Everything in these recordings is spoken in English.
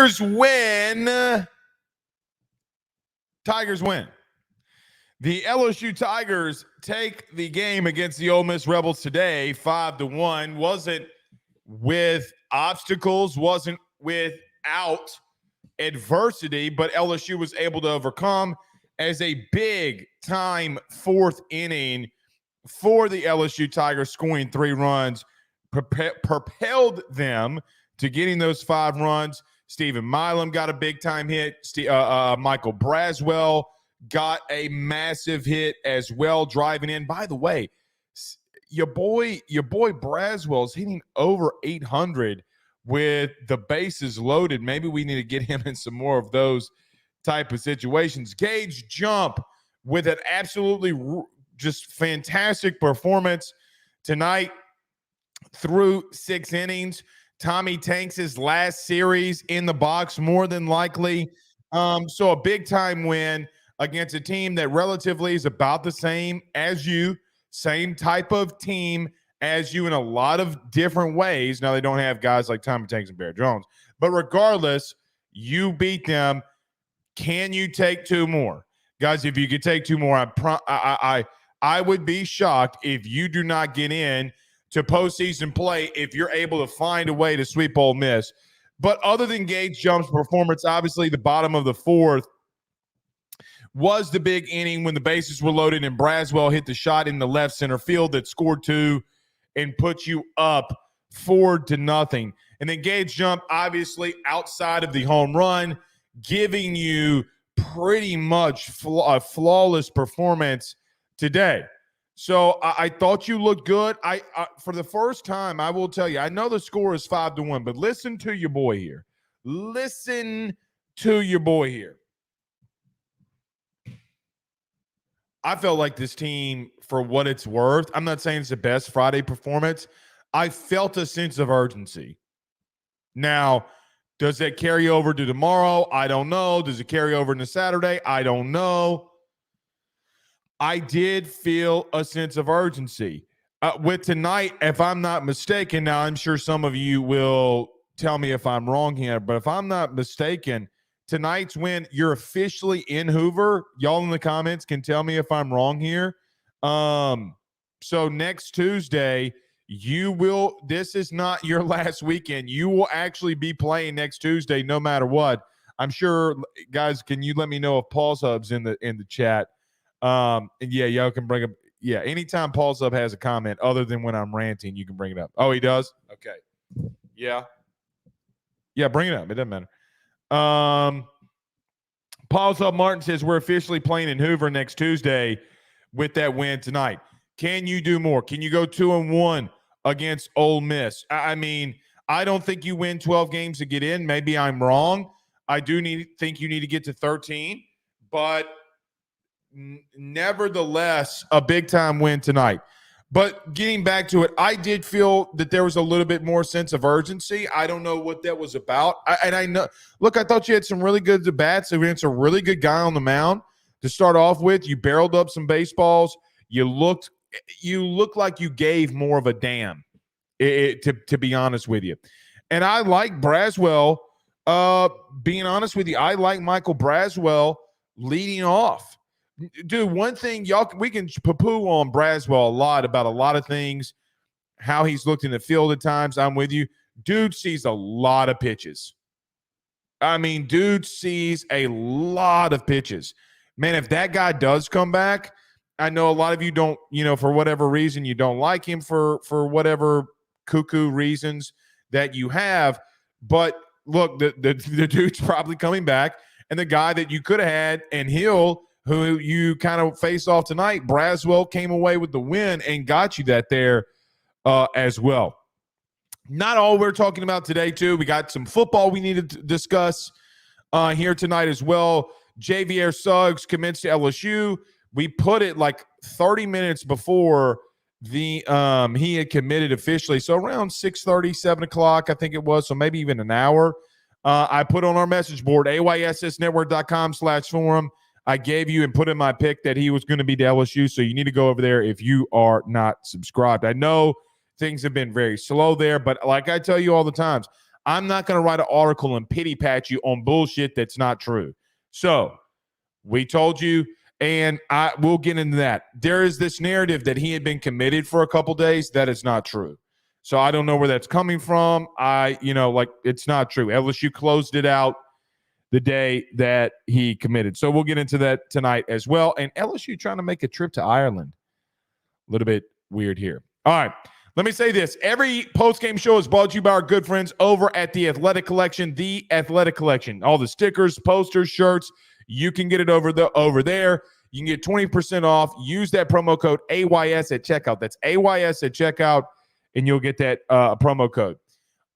Tigers win. Tigers win. The LSU Tigers take the game against the Ole Miss Rebels today, 5-1. Wasn't with obstacles, wasn't without adversity, but LSU was able to overcome as a big-time fourth inning for the LSU Tigers, scoring 3 runs, propelled them to getting those 5 runs. Stephen Milam got a big-time hit. Michael Brazwell got a massive hit as well, driving in. By the way, your boy Brazwell is hitting over 800 with the bases loaded. Maybe we need to get him in some more of those type of situations. Gage Jump with an absolutely just fantastic performance tonight through 6 innings. Tommy Tanks' last series in the box, more than likely. So a big-time win against a team that relatively is about the same as you, same type of team as you in a lot of different ways. Now, they don't have guys like Tommy Tanks and Bear Jones. But regardless, you beat them. Can you take 2 more? Guys, if you could take 2 more, I would be shocked if you do not get in to postseason play if you're able to find a way to sweep Ole Miss. But other than Gage Jump's performance, obviously the bottom of the 4th was the big inning when the bases were loaded and Brazwell hit the shot in the left center field that scored 2 and put you up 4-0. And then Gage Jump, obviously outside of the home run, giving you pretty much a flawless performance today. So I thought you looked good. I for the first time, I will tell you, I know the score is 5-1, but listen to your boy here. Listen to your boy here. I felt like this team, for what it's worth, I'm not saying it's the best Friday performance. I felt a sense of urgency. Now, does that carry over to tomorrow? I don't know. Does it carry over into Saturday? I don't know. I did feel a sense of urgency. With tonight, if I'm not mistaken, now I'm sure some of you will tell me if I'm wrong here, but if I'm not mistaken, tonight's win, you're officially in Hoover. Y'all in the comments can tell me if I'm wrong here. So next Tuesday, this is not your last weekend. You will actually be playing next Tuesday no matter what. I'm sure, guys, can you let me know if Paul's Hub's in the chat? And yeah, y'all can bring up. Yeah, anytime Paul's Hub has a comment other than when I'm ranting, you can bring it up. Oh, he does? Okay. Yeah. Yeah, bring it up. It doesn't matter. Paul's Hub Martin says we're officially playing in Hoover next Tuesday with that win tonight. Can you do more? Can you go 2-1 against Ole Miss? I mean, I don't think you win 12 games to get in. Maybe I'm wrong. I do think you need to get to 13, but nevertheless, a big-time win tonight. But getting back to it, I did feel that there was a little bit more sense of urgency. I don't know what that was about. I know. Look, I thought you had some really good at-bats against a really good guy on the mound to start off with. You barreled up some baseballs. You looked like you gave more of a damn, to be honest with you. And I like Brazwell. Being honest with you, I like Michael Brazwell leading off. Dude, one thing, we can poo-poo on Brazwell a lot about a lot of things, how he's looked in the field at times. I'm with you. Dude sees a lot of pitches. I mean, dude sees a lot of pitches. Man, if that guy does come back, I know a lot of you don't, for whatever reason, you don't like him for whatever cuckoo reasons that you have. But look, the dude's probably coming back. And the guy that you could have had, and Hill, who you kind of face off tonight, Brazwell came away with the win and got you that there as well. Not all we're talking about today, too. We got some football we need to discuss here tonight as well. Javier Suggs commits to LSU. We put it like 30 minutes before he had committed officially. So around 6:30, 7 o'clock, I think it was, so maybe even an hour. I put on our message board, ayssnetwork.com/forum. I gave you and put in my pick that he was going to be to LSU, so you need to go over there if you are not subscribed. I know things have been very slow there, but like I tell you all the times, I'm not going to write an article and pity pat you on bullshit that's not true. So we told you, and we'll get into that. There is this narrative that he had been committed for a couple days. That is not true. So I don't know where that's coming from. It's not true. LSU closed it out the day that he committed. So we'll get into that tonight as well. And LSU trying to make a trip to Ireland. A little bit weird here. All right. Let me say this. Every post-game show is brought to you by our good friends over at The Athletic Collection. The Athletic Collection. All the stickers, posters, shirts, you can get it over there. You can get 20% off. Use that promo code AYS at checkout. That's AYS at checkout, and you'll get that promo code.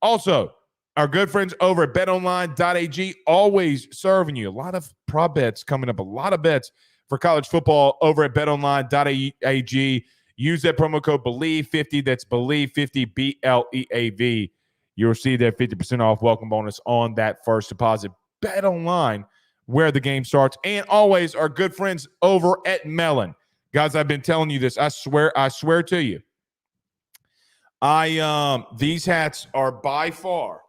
Also, our good friends over at betonline.ag, always serving you. A lot of prop bets coming up, a lot of bets for college football over at betonline.ag. Use that promo code BELIEVE50. That's BELIEVE50, BLEAV. You'll receive that 50% off welcome bonus on that first deposit. BetOnline, where the game starts. And always our good friends over at Melon. Guys, I've been telling you this. I swear to you. These hats are by far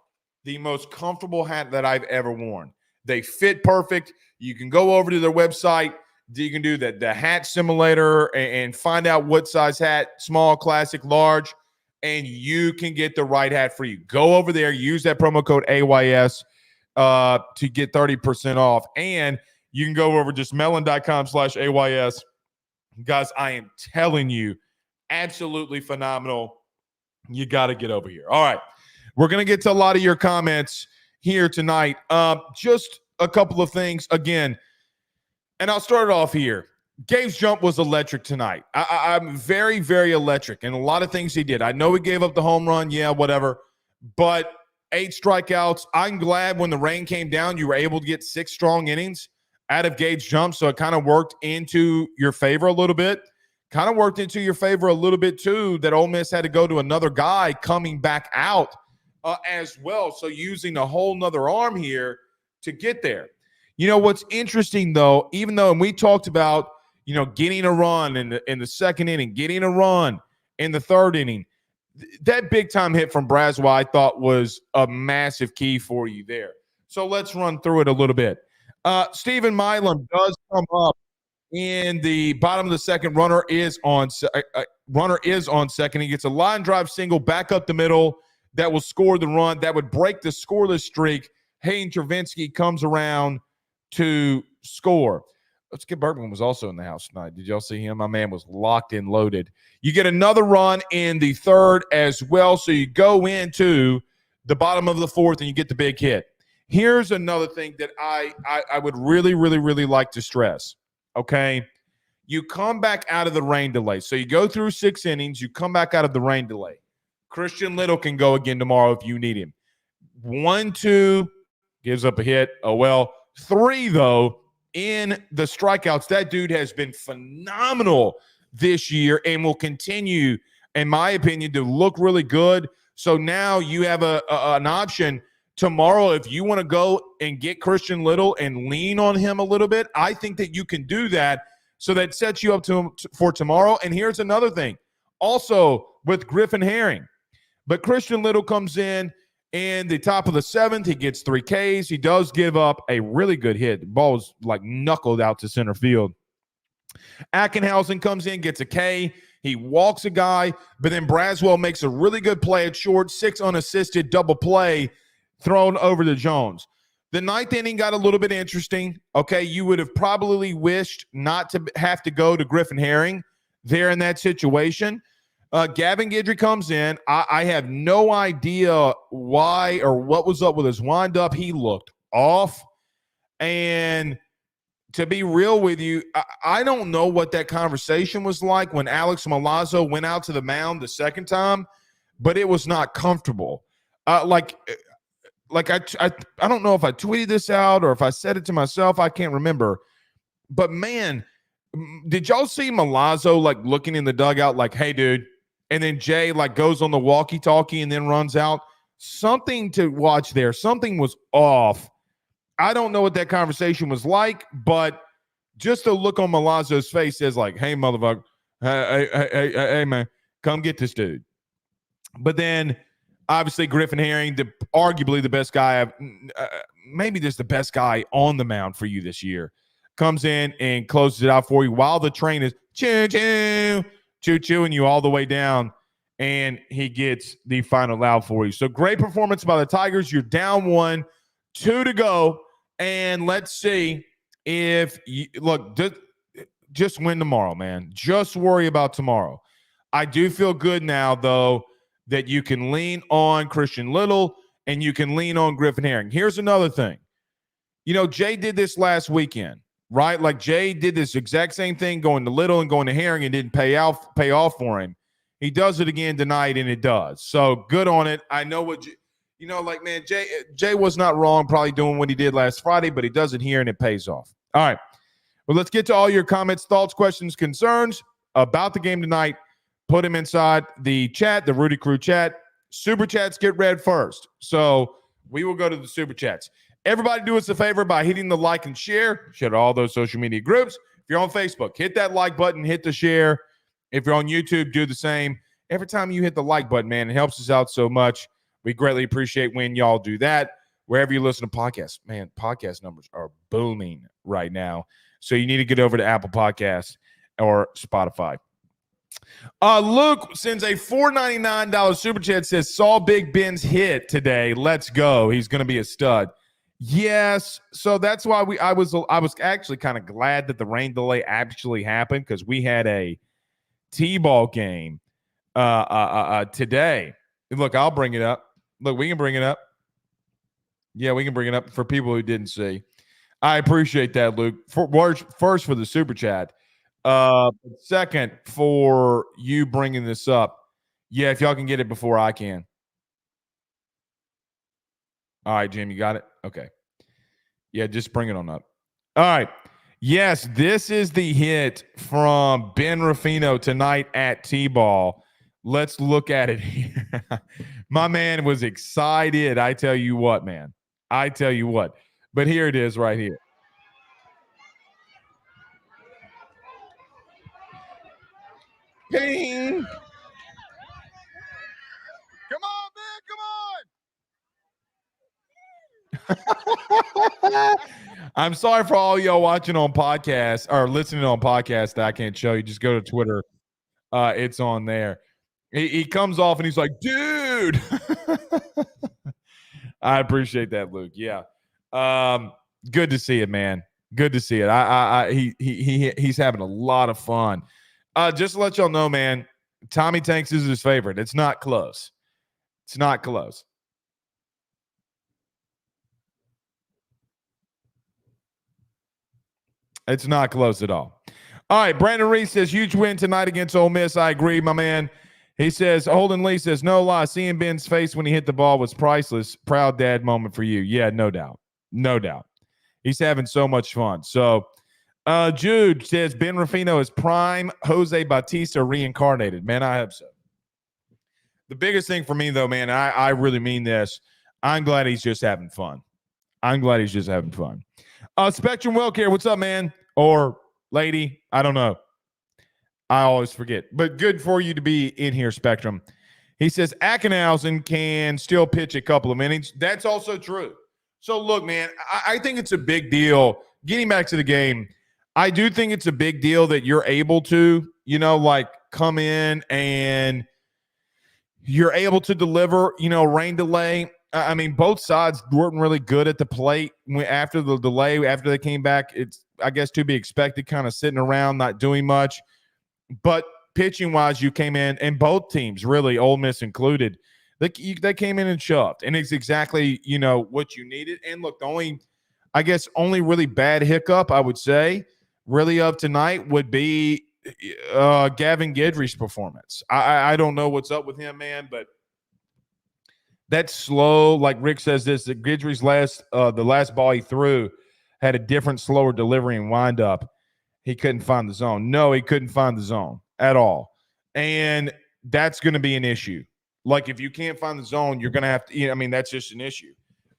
the most comfortable hat that I've ever worn. They fit perfect. You can go over to their website. You can do the hat simulator and find out what size hat, small, classic, large, and you can get the right hat for you. Go over there, use that promo code AYS to get 30% off. And you can go over just melon.com/AYS. Guys, I am telling you, absolutely phenomenal. You got to get over here. All right. We're going to get to a lot of your comments here tonight. Just a couple of things. Again, and I'll start it off here. Gabe's jump was electric tonight. I'm very, very electric. And a lot of things he did. I know he gave up the home run. Yeah, whatever. But 8 strikeouts. I'm glad when the rain came down, you were able to get 6 strong innings out of Gabe's jump. So it kind of worked into your favor a little bit. Kind of worked into your favor a little bit, too, that Ole Miss had to go to another guy coming back out as well. So using a whole nother arm here to get there. You know, what's interesting, though, even though, and we talked about, getting a run in the second inning, getting a run in the third inning, that big-time hit from Brazwell I thought was a massive key for you there. So let's run through it a little bit. Stephen Milam does come up in the bottom of the second. Runner is on second. He gets a line drive single back up the middle that will score the run. That would break the scoreless streak. Hayden Travinsky comes around to score. Skip Bergman was also in the house tonight. Did y'all see him? My man was locked and loaded. You get another run in the third as well. So you go into the bottom of the fourth and you get the big hit. Here's another thing that I would really, really, really like to stress. Okay. You come back out of the rain delay. So you go through 6 innings. You come back out of the rain delay. Christian Little can go again tomorrow if you need him. 1-2 gives up a hit. Oh, well. 3, though, in the strikeouts. That dude has been phenomenal this year and will continue, in my opinion, to look really good. So now you have an option tomorrow if you want to go and get Christian Little and lean on him a little bit. I think that you can do that. So that sets you up for tomorrow. And here's another thing. Also with Griffin Herring. But Christian Little comes in the top of the 7th. He gets 3 Ks. He does give up a really good hit. The ball was like knuckled out to center field. Ackenhausen comes in, gets a K. He walks a guy, but then Brazwell makes a really good play at short, 6 unassisted, double play thrown over to Jones. The 9th inning got a little bit interesting. Okay, you would have probably wished not to have to go to Griffin Herring there in that situation. Gavin Guidry comes in. I have no idea why or what was up with his windup. He looked off. And to be real with you, I don't know what that conversation was like when Alex Milazzo went out to the mound the second time, but it was not comfortable. I don't know if I tweeted this out or if I said it to myself. I can't remember. But, man, did y'all see Milazzo, looking in the dugout like, hey, dude, and then Jay, goes on the walkie-talkie and then runs out? Something to watch there. Something was off. I don't know what that conversation was like, but just the look on Milazzo's face says, hey, motherfucker, hey, man, come get this dude. But then Obviously, Griffin Herring, arguably the best guy, maybe just the best guy on the mound for you this year, comes in and closes it out for you while the train is choo-chooing you all the way down, and he gets the final out for you. So great performance by the Tigers. You're down 1, 2 to go, and let's see if you look. Just win tomorrow, man. Just worry about tomorrow. I do feel good now, though, that you can lean on Christian Little and you can lean on Griffin Herring. Here's another thing. Jay did this last weekend, right? Like Jay did this exact same thing going to Little and going to Herring and didn't pay off for him. He does it again tonight, and it does. So good on it. I know what man, Jay was not wrong probably doing what he did last Friday, but he does it here and it pays off. All right. Well, let's get to all your comments, thoughts, questions, concerns about the game tonight. Put them inside the chat, the Rudy Crew chat. Super chats get read first. So we will go to the super chats. Everybody do us a favor by hitting the like and share. Share to all those social media groups. If you're on Facebook, hit that like button, hit the share. If you're on YouTube, do the same. Every time you hit the like button, man, it helps us out so much. We greatly appreciate when y'all do that. Wherever you listen to podcasts, man, podcast numbers are booming right now. So you need to get over to Apple Podcasts or Spotify. Luke sends a $4.99 super chat, says, saw Big Ben's hit today. Let's go. He's going to be a stud. Yes. So that's why I was actually kind of glad that the rain delay actually happened, because we had a T-ball game today. Look, I'll bring it up. Look, we can bring it up. Yeah, we can bring it up for people who didn't see. I appreciate that, Luke. First for the super chat. Second, for you bringing this up. Yeah, if y'all can get it before I can. All right, Jim, you got it? Okay. Yeah, just bring it on up. All right. Yes, this is the hit from Ben Ruffino tonight at T-ball. Let's look at it here. My man was excited. I tell you what, man. I tell you what. But here it is right here. Ping. Come on, man. Come on. I'm sorry for all y'all watching on podcast or listening on podcast that I can't show you. Just go to Twitter. It's on there. He comes off and he's like, dude. I appreciate that, Luke. Yeah. Good to see it, man. Good to see it. He's having a lot of fun. Just to let y'all know, man, Tommy Tanks is his favorite. It's not close. It's not close. It's not close at all. All right, Brandon Reese says, huge win tonight against Ole Miss. I agree, my man. He says, Holden Lee says, no lie, seeing Ben's face when he hit the ball was priceless. Proud dad moment for you. Yeah, no doubt. No doubt. He's having so much fun. So, Jude says, Ben Ruffino is prime Jose Bautista reincarnated. Man, I hope so. The biggest thing for me, though, man, I really mean this. I'm glad he's just having fun. I'm glad he's just having fun. Spectrum Wellcare, what's up, man? Or lady, I don't know. I always forget. But good for you to be in here, Spectrum. He says Ackenhausen can still pitch a couple of innings. That's also true. So, look, man, I think it's a big deal. Getting back to the game, I do think it's a big deal that you're able to, come in and you're able to deliver, rain delay. I mean, both sides weren't really good at the plate after the delay. After they came back, it's, I guess, to be expected, kind of sitting around, not doing much. But pitching-wise, you came in, and both teams, really, Ole Miss included, they came in and shoved. And it's exactly, what you needed. And, look, the only really bad hiccup, I would say, really of tonight would be Gavin Guidry's performance. I don't know what's up with him, man, but that's slow. Like Rick says that Guidry's the last ball he threw had a different, slower delivery and windup. He couldn't find the zone. No, he couldn't find the zone at all. And that's going to be an issue. Like, if you can't find the zone, you're going to have to, that's just an issue.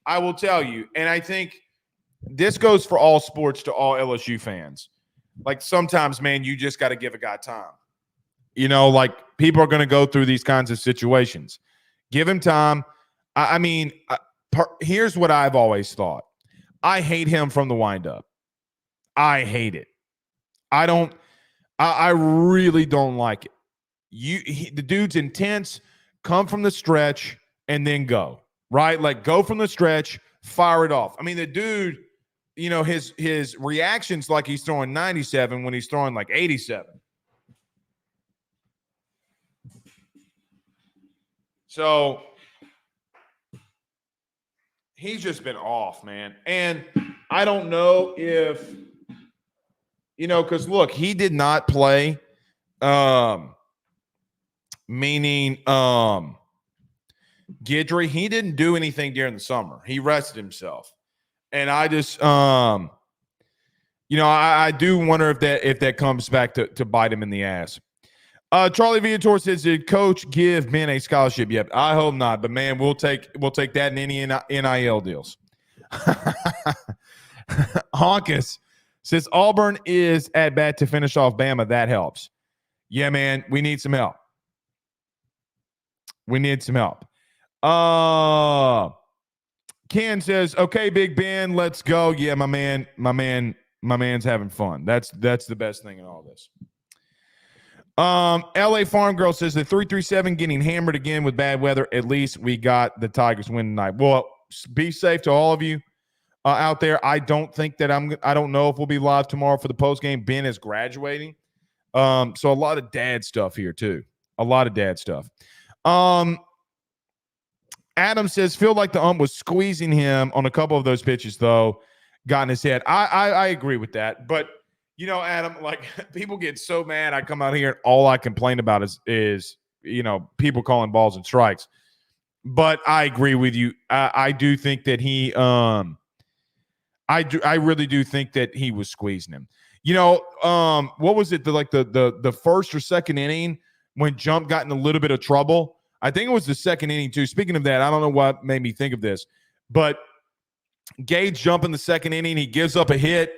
I will tell you, and I think this goes for all sports to all LSU fans. Like, sometimes, man, you just got to give a guy time. Like, people are going to go through these kinds of situations. Give him time. Here's what I've always thought. I hate him from the windup. I hate it. I really don't like it. The dude's intense. Come from the stretch and then go. Right? Like go from the stretch, fire it off. I mean, the dude, his reactions like he's throwing 97 when he's throwing like 87. So he's just been off, man. And I don't know if, because look, he did not play, meaning Guidry, he didn't do anything during the summer. He rested himself. And I just, I do wonder if that comes back to bite him in the ass. Charlie Viator says, did Coach give Ben a scholarship yet? I hope not, but man, we'll take that in any NIL deals. Honkus says Auburn is at bat to finish off Bama. That helps. Yeah, man, we need some help. Ken says, okay, Big Ben, let's go. Yeah, my man's having fun. That's the best thing in all this. LA Farm Girl says the 337 getting hammered again with bad weather. At least we got the Tigers win tonight. Well, be safe to all of you out there. I don't think that I don't know if we'll be live tomorrow for the post game. Ben is graduating. So a lot of dad stuff here too. Adam says, feel like the ump was squeezing him on a couple of those pitches, though, got in his head. I agree with that. But, Adam, like, people get so mad. I come out here and all I complain about is people calling balls and strikes. But I agree with you. I do think that he I really do think that he was squeezing him. What was it? The first or second inning when Jump got in a little bit of trouble? I think it was the second inning, too. Speaking of that, I don't know what made me think of this, but Gage Jump in the second inning, he gives up a hit,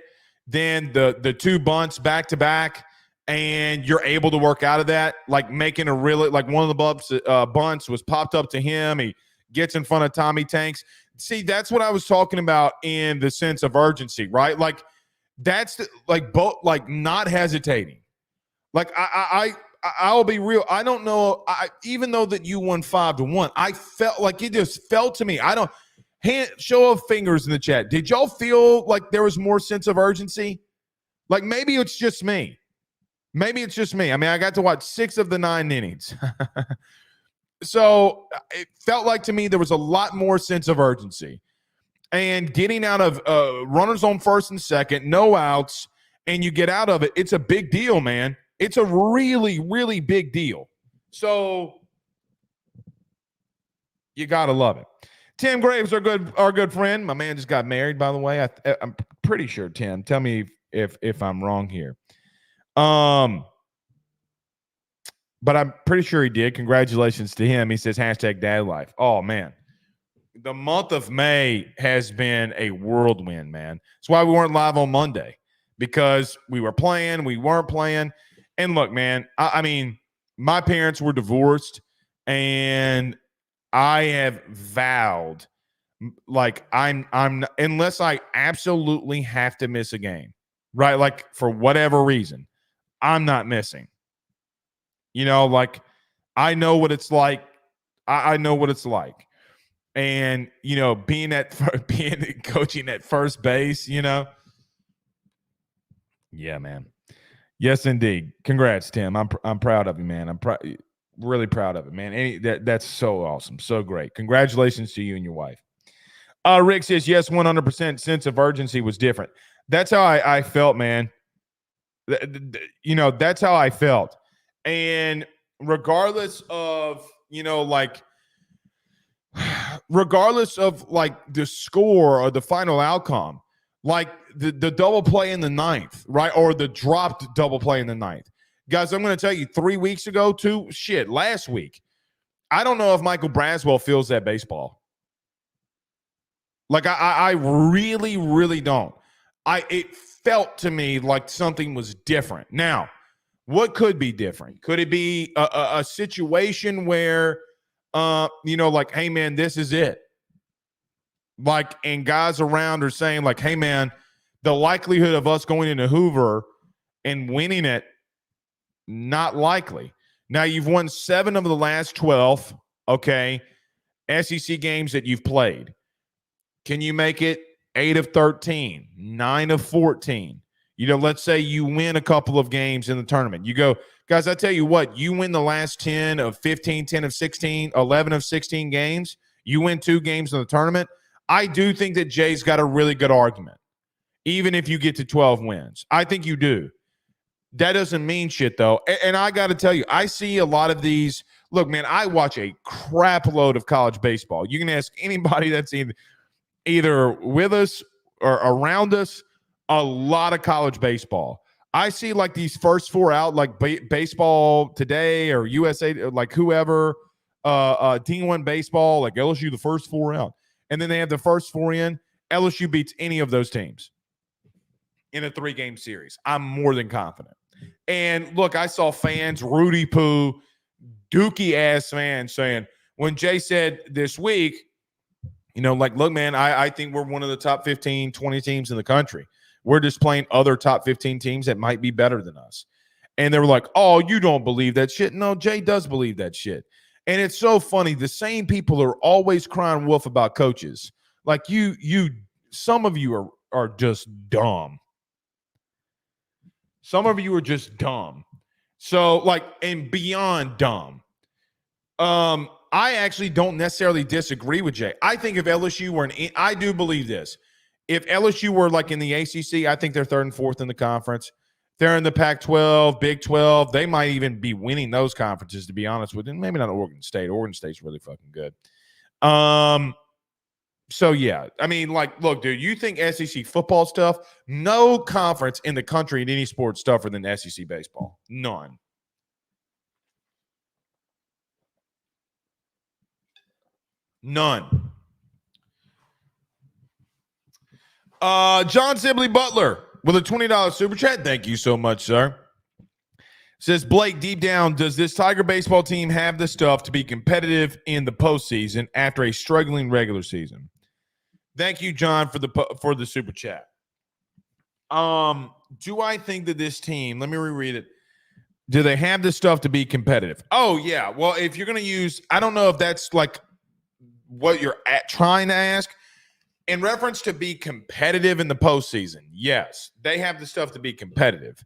then the two bunts back-to-back, and you're able to work out of that, like making a really – like one of the bunts was popped up to him. He gets in front of Tommy Tanks. See, that's what I was talking about in the sense of urgency, right? Like that's not hesitating. Like I'll be real. I don't know. Even though that you won 5-1, I felt like it just felt to me. Show of fingers in the chat. Did y'all feel like there was more sense of urgency? Like maybe it's just me. I mean, I got to watch 6 of the 9 innings. So it felt like to me there was a lot more sense of urgency. And getting out of runners on first and second, no outs, and you get out of it, it's a big deal, man. It's a really, really big deal. So you got to love it. Tim Graves, our good friend. My man just got married, by the way. I'm pretty sure, Tim. Tell me if I'm wrong here. But I'm pretty sure he did. Congratulations to him. He says #dadlife. Oh, man. The month of May has been a whirlwind, man. That's why we weren't live on Monday, because we were playing, we weren't playing. And look, man, I mean, my parents were divorced, and I have vowed, like, I'm unless I absolutely have to miss a game, right? Like, for whatever reason, I'm not missing. Like, I know what it's like. I know what it's like. And, being coaching at first base, Yeah, man. Yes, indeed. Congrats, Tim. I'm proud of you, man. I'm really proud of it, man. That's so awesome. So great. Congratulations to you and your wife. Rick says, yes, 100% sense of urgency was different. That's how I felt, man. That's how I felt. And regardless of, regardless of like the score or the final outcome, like the double play in the ninth, right? Or the dropped double play in the ninth. Guys, I'm going to tell you, 3 weeks ago, last week, I don't know if Michael Brazwell feels that baseball. Like, I really, really don't. It felt to me like something was different. Now, what could be different? Could it be a situation where like, hey man, this is it. Like, and guys around are saying, like, hey man, the likelihood of us going into Hoover and winning it, not likely. Now you've won 7 of the last 12, okay, SEC games that you've played. Can you make it 8 of 13, 9 of 14? Let's say you win a couple of games in the tournament. You go, guys, I tell you what, you win the last 10 of 15, 10 of 16, 11 of 16 games. You win 2 games in the tournament. I do think that Jay's got a really good argument, even if you get to 12 wins. I think you do. That doesn't mean shit, though. And I got to tell you, I see a lot of these. Look, man, I watch a crap load of college baseball. You can ask anybody that's either with us or around us, a lot of college baseball. I see like these first 4 out, like Baseball Today or USA, like whoever, D1 baseball, like LSU, the first 4 out. And then they have the first 4 in. LSU beats any of those teams in a 3-game series. I'm more than confident. And look, I saw fans, Rudy Poo, dookie ass fans saying, when Jay said this week, like, look, man, I think we're one of the top 15, 20 teams in the country. We're just playing other top 15 teams that might be better than us. And they were like, oh, you don't believe that shit. No, Jay does believe that shit. And it's so funny. The same people are always crying wolf about coaches. Like some of you are just dumb. Some of you are just dumb. So, like, and beyond dumb. I actually don't necessarily disagree with Jay. I think if LSU were I do believe this. If LSU were like in the ACC, I think they're 3rd and 4th in the conference. They're in the Pac-12, Big 12. They might even be winning those conferences, to be honest with you. Maybe not Oregon State. Oregon State's really fucking good. So, yeah. I mean, like, look, dude, you think SEC football stuff? No conference in the country in any sport's tougher than SEC baseball. None. None. John Sibley Butler with a $20 super chat. Thank you so much, sir. Says, Blake, deep down, does this Tiger baseball team have the stuff to be competitive in the postseason after a struggling regular season? Thank you, John, for the super chat. Do I think that this team, let me reread it. Do they have the stuff to be competitive? Oh, yeah. Well, if you're going to use, I don't know if that's like what you're trying to ask. In reference to be competitive in the postseason, yes, they have the stuff to be competitive.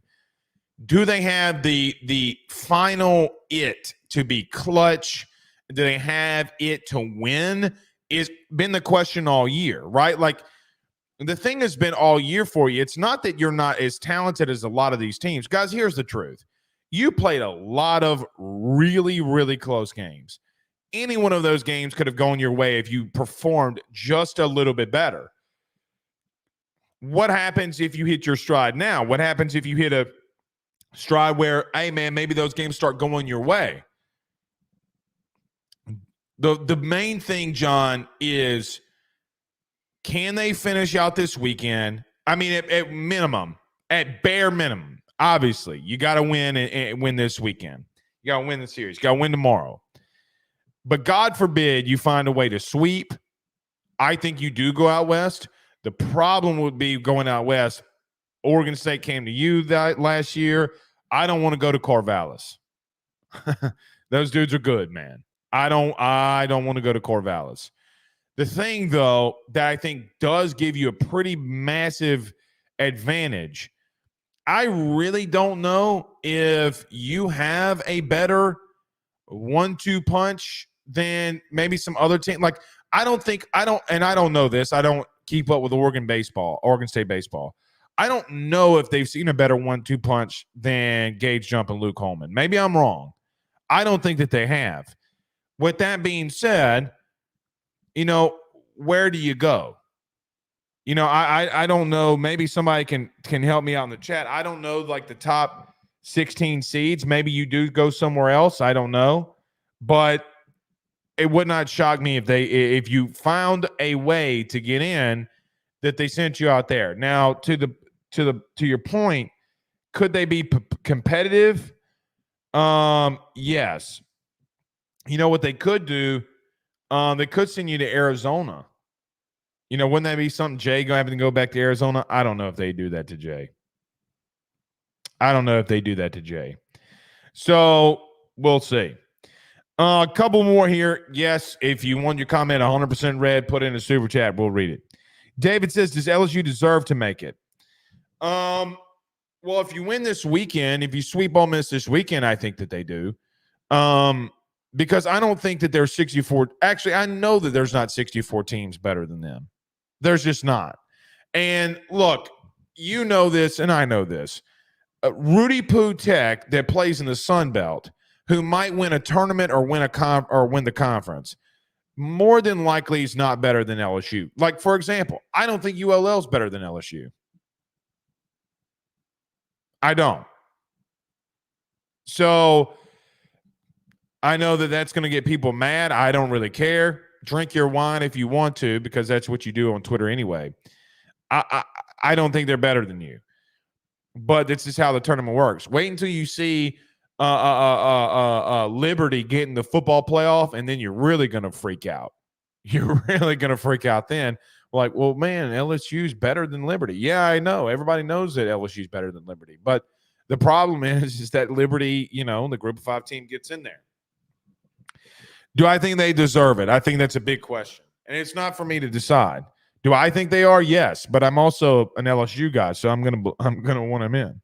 Do they have the final it to be clutch? Do they have it to win? It's been the question all year, right? Like, the thing has been all year for you. It's not that you're not as talented as a lot of these teams. Guys, here's the truth. You played a lot of really, really close games. Any one of those games could have gone your way if you performed just a little bit better. What happens if you hit your stride now? What happens if you hit a stride where, hey, man, maybe those games start going your way? The main thing, John, is can they finish out this weekend? I mean, at minimum, at bare minimum, obviously, you got to win and win this weekend. You got to win the series. You got to win tomorrow. But God forbid you find a way to sweep. I think you do go out west. The problem would be going out west. Oregon State came to you that last year. I don't want to go to Corvallis. Those dudes are good, man. I don't want to go to Corvallis. The thing, though, that I think does give you a pretty massive advantage, I really don't know if you have a better 1-2 punch than maybe some other team. Like, I don't know this. I don't keep up with Oregon State baseball. I don't know if they've seen a better 1-2 punch than Gage Jump and Luke Holman. Maybe I'm wrong. I don't think that they have. With that being said, where do you go? I don't know. Maybe somebody can help me out in the chat. I don't know, like the top 16 seeds. Maybe you do go somewhere else. I don't know. But it would not shock me if you found a way to get in that they sent you out there. Now, to your point, could they be competitive? Yes. You know what they could do? They could send you to Arizona. Wouldn't that be something? Jay having to go back to Arizona? I don't know if they do that to Jay. So we'll see. A couple more here. Yes, if you want your comment 100% read, put in a super chat. We'll read it. David says, does LSU deserve to make it? Well, if you win this weekend, if you sweep Ole Miss this weekend, I think that they do. Because I don't think that there's 64. Actually, I know that there's not 64 teams better than them. There's just not. And look, you know this, and I know this. Rudy Poo Tech that plays in the Sun Belt, who might win a tournament or win the conference, more than likely is not better than LSU. Like, for example, I don't think ULL is better than LSU. I don't. So I know that that's going to get people mad. I don't really care. Drink your wine if you want to, because that's what you do on Twitter anyway. I don't think they're better than you. But this is how the tournament works. Wait until you see Liberty get in the football playoff, and then you're really going to freak out. You're really going to freak out then. Like, well, man, LSU's better than Liberty. Yeah, I know. Everybody knows that LSU's better than Liberty. But the problem is that Liberty, the Group of 5 team gets in there. Do I think they deserve it? I think that's a big question. And it's not for me to decide. Do I think they are? Yes, but I'm also an LSU guy, so I'm gonna want them in.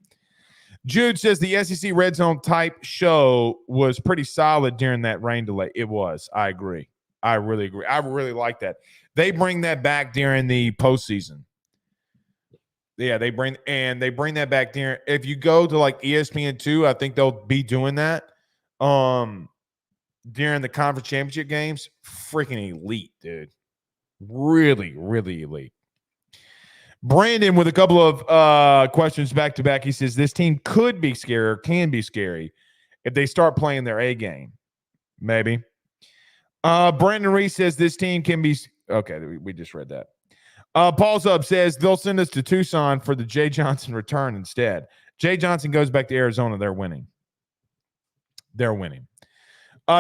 Jude says the SEC Red Zone type show was pretty solid during that rain delay. It was. I agree. I really agree. I really like that. They bring that back during the postseason. Yeah, they bring that back during. If you go to like ESPN2, I think they'll be doing that. During the conference championship games, freaking elite, dude. Really, really elite. Brandon with a couple of questions back to back. He says this team could be scary or can be scary if they start playing their A game. Maybe. Brandon Reese says this team can be okay. We just read that. Paul Zub says they'll send us to Tucson for the Jay Johnson return instead. Jay Johnson goes back to Arizona. They're winning.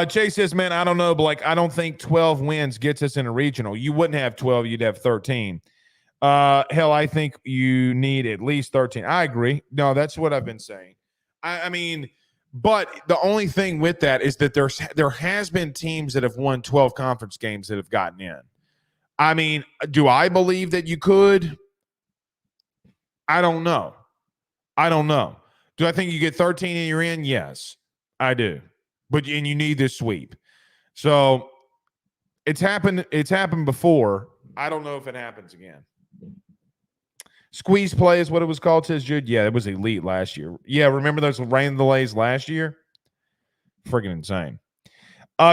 Jay says, man, I don't know, but I don't think 12 wins gets us in a regional. You wouldn't have 12, you'd have 13. Hell, I think you need at least 13. I agree. No, that's what I've been saying. I mean, but the only thing with that is that there has been teams that have won 12 conference games that have gotten in. I mean, do I believe that you could? I don't know. Do I think you get 13 and you're in? Yes, I do. And you need this sweep. So it's happened before. I don't know if it happens again. Squeeze play is what it was called, says Jude. Yeah, it was elite last year. Yeah, remember those rain delays last year? Freaking insane.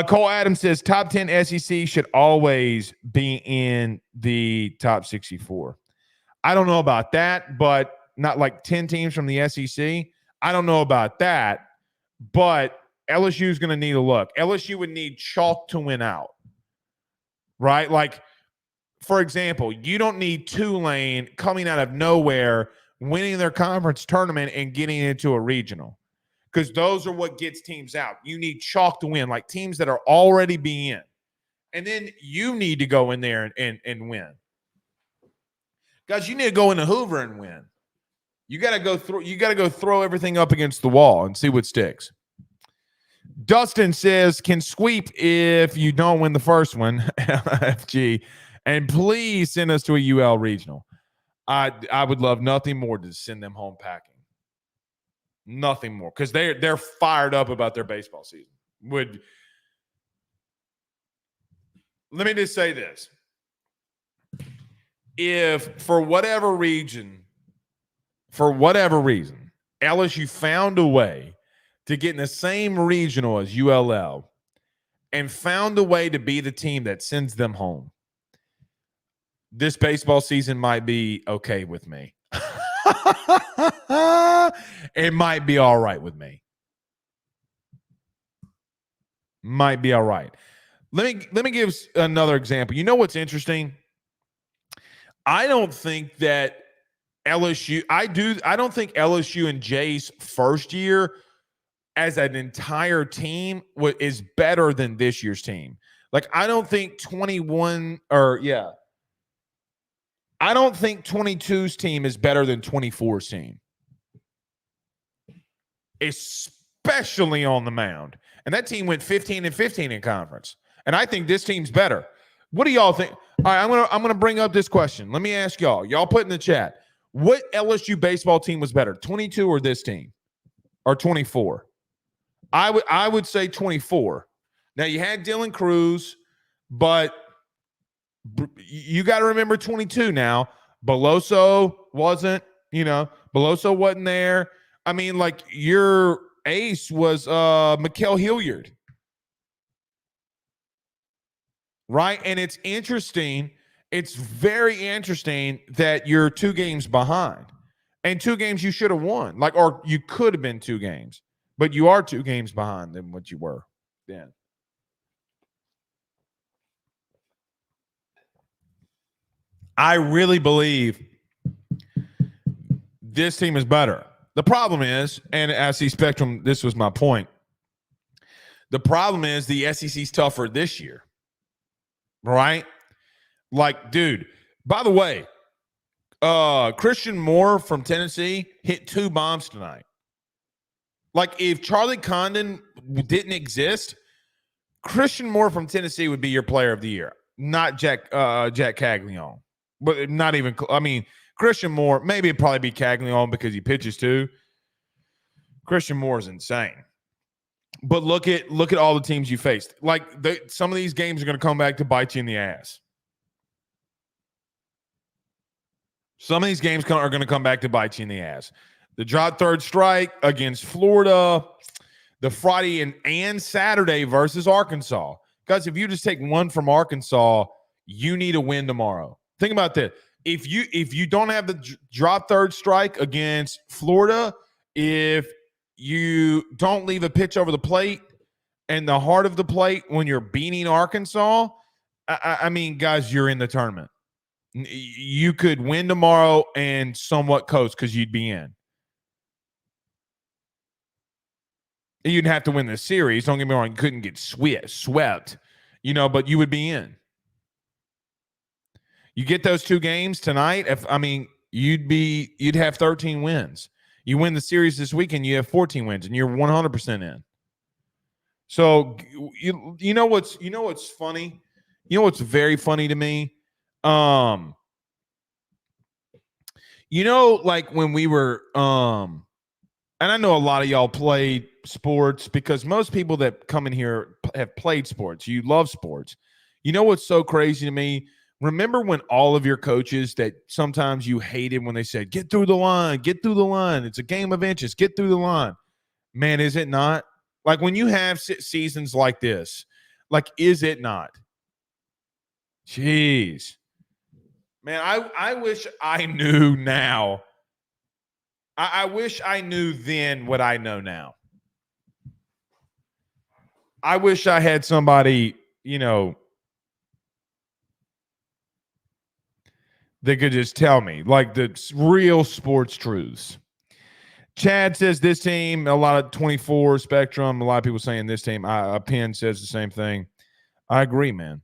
Cole Adams says top 10 SEC should always be in the top 64. I don't know about that, but not like 10 teams from the SEC. I don't know about that, but LSU is going to need a look. LSU would need chalk to win out, right? Like, for example, you don't need Tulane coming out of nowhere, winning their conference tournament and getting into a regional, because those are what gets teams out. You need chalk to win, like teams that are already being in. And then you need to go in there and win. Guys, you need to go into Hoover and win. You got to go throw everything up against the wall and see what sticks. Dustin says, can sweep if you don't win the first one, FG, and please send us to a UL regional. I would love nothing more to send them home packing. Nothing more, because they're fired up about their baseball season. Let me just say this. If for whatever reason, LSU found a way to get in the same regional as ULL and found a way to be the team that sends them home, this baseball season might be okay with me. It might be all right with me. Might be all right. Let me give another example. You know what's interesting? I don't think that LSU, I don't think LSU in Jay's first year as an entire team is better than this year's team. Like, I don't think 22's team is better than 24's team, especially on the mound. And that team went 15-15 in conference. And I think this team's better. What do y'all think? All right, I'm gonna bring up this question. Let me ask y'all. Y'all put in the chat. What LSU baseball team was better, 22 or this team, or 24? I would say 24. Now you had Dylan Cruz, but you got to remember 22 now. Beloso wasn't there. I mean, like, your ace was Mikael Hilliard. Right? And it's interesting. It's very interesting that you're 2 games behind. And 2 games you should have won. Like, or you could have been 2 games. But you are 2 games behind than what you were then. I really believe this team is better. The problem is, and I see Spectrum, this was my point. The problem is the SEC's tougher this year. Right? Like, dude, by the way, Christian Moore from Tennessee hit 2 bombs tonight. Like, if Charlie Condon didn't exist, Christian Moore from Tennessee would be your player of the year, not Jack Caglione. But not even, I mean, Christian Moore, maybe it'd probably be Caglione because he pitches too. Christian Moore is insane. But look at all the teams you faced. Like, some of these games are going to come back to bite you in the ass. Some of these games are going to come back to bite you in the ass. The drop third strike against Florida, the Friday and Saturday versus Arkansas. Guys, if you just take one from Arkansas, you need a win tomorrow. Think about this. If you don't have the drop third strike against Florida, if you don't leave a pitch over the plate and the heart of the plate when you're beating Arkansas, I mean, guys, you're in the tournament. You could win tomorrow and somewhat coast because you'd be in. You'd have to win the series. Don't get me wrong. You couldn't get swept, but you would be in. You get those 2 games tonight. You'd have 13 wins. You win the series this weekend, you have 14 wins, and you're 100% in. So you know what's funny? You know what's very funny to me? Like when we were and I know a lot of y'all played sports, because most people that come in here have played sports. You love sports. You know what's so crazy to me? Remember when all of your coaches that sometimes you hated when they said, get through the line, it's a game of inches, get through the line. Man, is it not? Like, when you have seasons like this, like, is it not? Jeez. Man, I wish I knew now. I wish I knew then what I know now. I wish I had somebody, they could just tell me, like, the real sports truths. Chad says this team, a lot of 24 Spectrum, a lot of people saying this team. Penn says the same thing. I agree, man.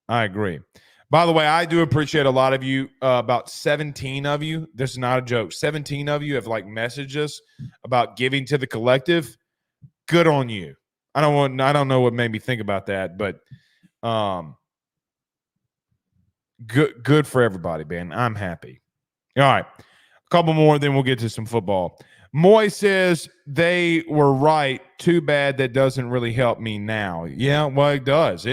I agree. By the way, I do appreciate a lot of you. About 17 of you, this is not a joke, 17 of you have messaged us about giving to the collective. Good on you. I don't know what made me think about that, but Good for everybody, man. I'm happy. All right. A couple more, then we'll get to some football. Moy says they were right. Too bad that doesn't really help me now. Yeah, well, it does.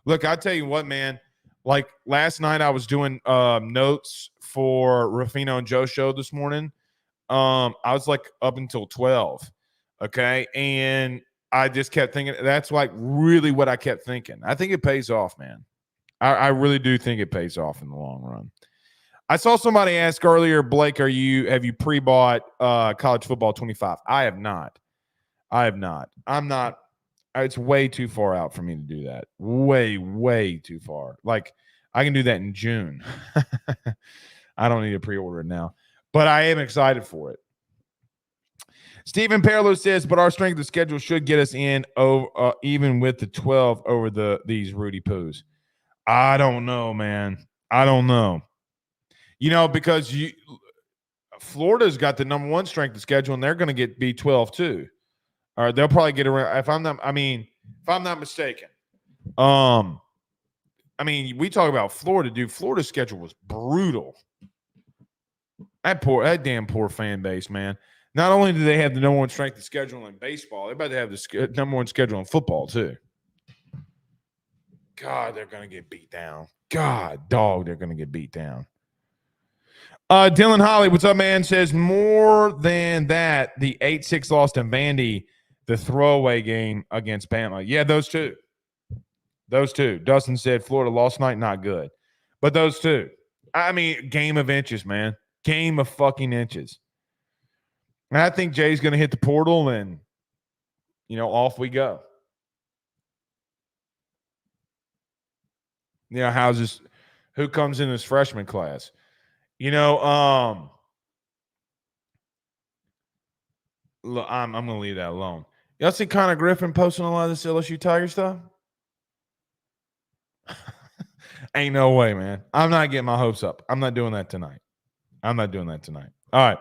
Look, I tell you what, man. Like, last night I was doing notes for Ruffino and Joe show this morning. I was up until 12. Okay. And I just kept thinking, that's really what I kept thinking. I think it pays off, man. I really do think it pays off in the long run. I saw somebody ask earlier, Blake, have you pre-bought college football 25? I have not. I'm not. It's way too far out for me to do that. Way, way too far. Like, I can do that in June. I don't need to pre-order it now. But I am excited for it. Stephen Perlow says, but our strength of schedule should get us in even with the 12 over these Rudy Poos. I don't know, man. I don't know. Because Florida's got the number one strength of schedule, and they're going to get B12 too. Or they'll probably get around. If I'm not mistaken. We talk about Florida, dude. Florida's schedule was brutal. That damn poor fan base, man. Not only do they have the number one strength of schedule in baseball, they're about to have the number one schedule in football too. God, they're going to get beat down. God, dog, they're going to get beat down. Dylan Holly, what's up, man? Says more than that, the 8-6 loss to Vandy, the throwaway game against Bama. Yeah, those two. Those two. Dustin said Florida lost night, not good. But those two. Game of inches, man. Game of fucking inches. And I think Jay's going to hit the portal and, off we go. Who comes in this freshman class? Look, I'm going to leave that alone. Y'all see Connor Griffin posting a lot of this LSU Tiger stuff? Ain't no way, man. I'm not getting my hopes up. I'm not doing that tonight. All right.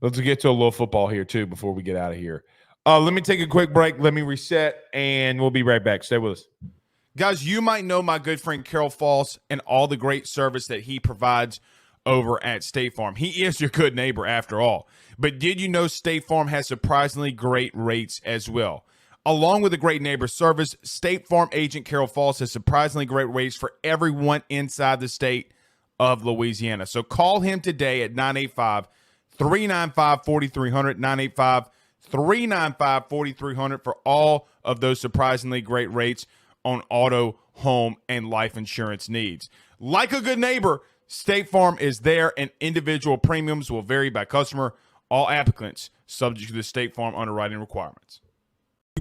Let's get to a little football here, too, before we get out of here. Let me take a quick break. Let me reset, and we'll be right back. Stay with us. Guys, you might know my good friend Carol Falls and all the great service that he provides over at State Farm. He is your good neighbor after all. But did you know State Farm has surprisingly great rates as well? Along with the great neighbor service, State Farm agent Carol Falls has surprisingly great rates for everyone inside the state of Louisiana. So call him today at 985-395-4300, 985-395-4300 for all of those surprisingly great rates on auto, home, and life insurance needs. Like a good neighbor, State Farm is there, and individual premiums will vary by customer. All applicants subject to the State Farm underwriting requirements.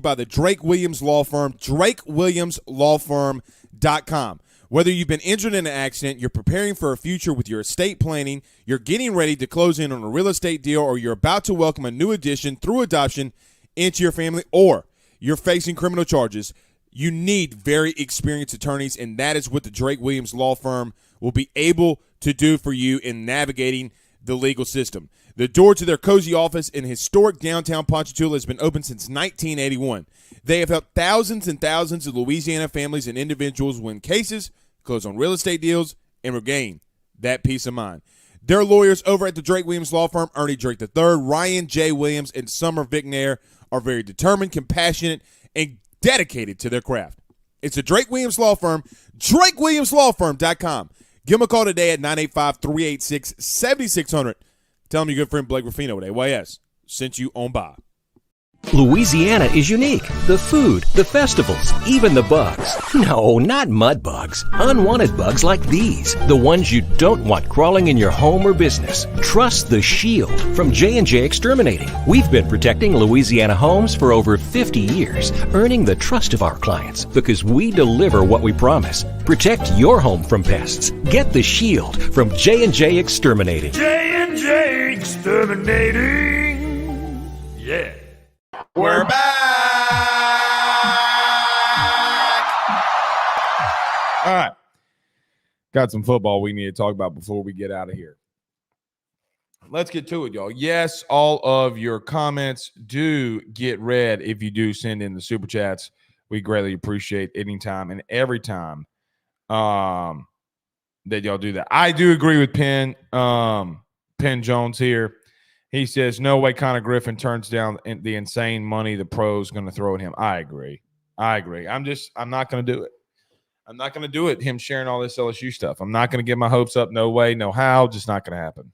By the Drake Williams Law Firm, drakewilliamslawfirm.com. Whether you've been injured in an accident, you're preparing for a future with your estate planning, you're getting ready to close in on a real estate deal, or you're about to welcome a new addition through adoption into your family, or you're facing criminal charges, you need very experienced attorneys, and that is what the Drake Williams Law Firm will be able to do for you in navigating the legal system. The door to their cozy office in historic downtown Ponchatoula has been open since 1981. They have helped thousands and thousands of Louisiana families and individuals win cases, close on real estate deals, and regain that peace of mind. Their lawyers over at the Drake Williams Law Firm, Ernie Drake III, Ryan J. Williams, and Summer Vignair, are very determined, compassionate, and dedicated to their craft. It's the Drake Williams Law Firm, drakewilliamslawfirm.com. Give them a call today at 985-386-7600. Tell them your good friend Blake Ruffino at AYS sent you on by. Louisiana is unique. The food, the festivals, even the bugs. No, not mud bugs. Unwanted bugs like these. The ones you don't want crawling in your home or business. Trust the Shield from J&J Exterminating. We've been protecting Louisiana homes for over 50 years, earning the trust of our clients because we deliver what we promise. Protect your home from pests. Get the Shield from J&J Exterminating. J&J Exterminating. Yeah. We're back. All right. Got some football we need to talk about before we get out of here. Let's get to it, y'all. Yes, all of your comments do get read if you do send in the super chats. We greatly appreciate any time and every time that y'all do that. I do agree with Penn Jones here. He says, no way Connor Griffin turns down the insane money the pro's going to throw at him. I agree. I'm not going to do it. I'm not going to do it, him sharing all this LSU stuff. I'm not going to get my hopes up. No way, no how. Just not going to happen.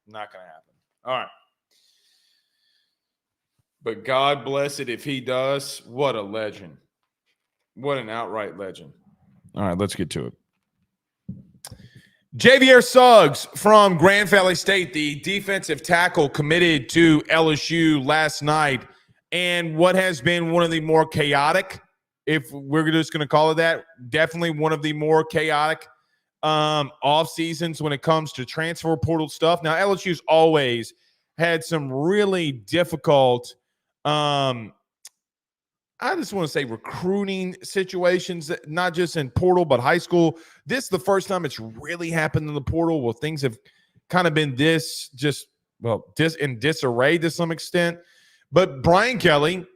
Not going to happen. All right. But God bless it if he does. What a legend. What an outright legend. All right, let's get to it. Javier Suggs from Grand Valley State, the defensive tackle, committed to LSU last night, and what has been one of the more chaotic, if we're just going to call it that, definitely one of the more chaotic off seasons when it comes to transfer portal stuff. Now, LSU's always had some really difficult, I just want to say recruiting situations, not just in portal, but high school. This is the first time it's really happened in the portal. Well, things have kind of been in disarray to some extent. But Brian Kelly,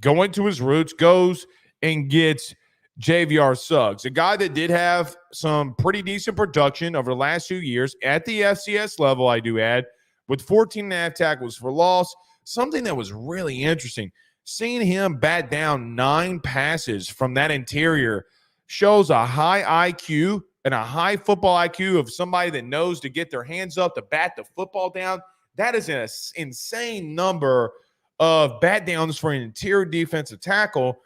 going to his roots, goes and gets JVR Suggs, a guy that did have some pretty decent production over the last 2 years at the FCS level, I do add, with 14.5 tackles for loss. Something that was really interesting, seeing him bat down 9 passes from that interior shows a high IQ and a high football IQ of somebody that knows to get their hands up to bat the football down. That is an insane number of bat downs for an interior defensive tackle.